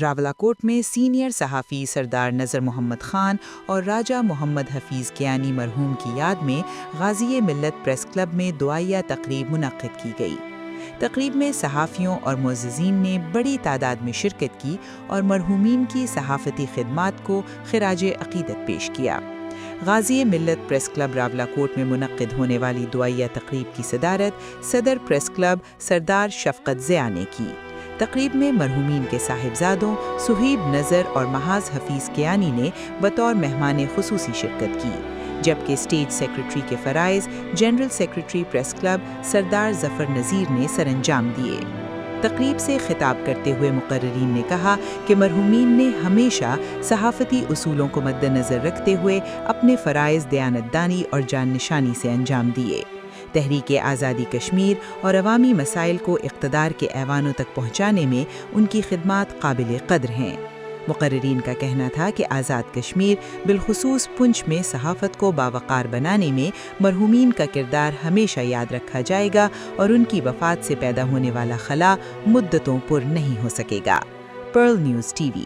راولاکوٹ میں سینئر صحافی سردار نذر محمد خان اور راجہ محمد حفیظ کیانی مرحوم کی یاد میں غازی ملت پریس کلب میں دعائیہ تقریب منعقد کی گئی۔ تقریب میں صحافیوں اور معززین نے بڑی تعداد میں شرکت کی اور مرحومین کی صحافتی خدمات کو خراج عقیدت پیش کیا۔ غازی ملت پریس کلب راولاکوٹ میں منعقد ہونے والی دعائیہ تقریب کی صدارت صدر پریس کلب سردار شفقت ضیاء نے کی۔ تقریب میں مرحومین کے صاحبزادوں صہیب نذر اور محاذ حفیظ کیانی نے بطور مہمان خصوصی شرکت کی، جبکہ اسٹیج سیکرٹری کے فرائض جنرل سیکرٹری پریس کلب سردار ظفر نذیر نے سر انجام دیے۔ تقریب سے خطاب کرتے ہوئے مقررین نے کہا کہ مرحومین نے ہمیشہ صحافتی اصولوں کو مد نظر رکھتے ہوئے اپنے فرائض دیانتدانی اور جان نشانی سے انجام دیے۔ تحریک آزادی کشمیر اور عوامی مسائل کو اقتدار کے ایوانوں تک پہنچانے میں ان کی خدمات قابل قدر ہیں۔ مقررین کا کہنا تھا کہ آزاد کشمیر بالخصوص پنچ میں صحافت کو باوقار بنانے میں مرحومین کا کردار ہمیشہ یاد رکھا جائے گا اور ان کی وفات سے پیدا ہونے والا خلا مدتوں پر نہیں ہو سکے گا۔ Pearl News T V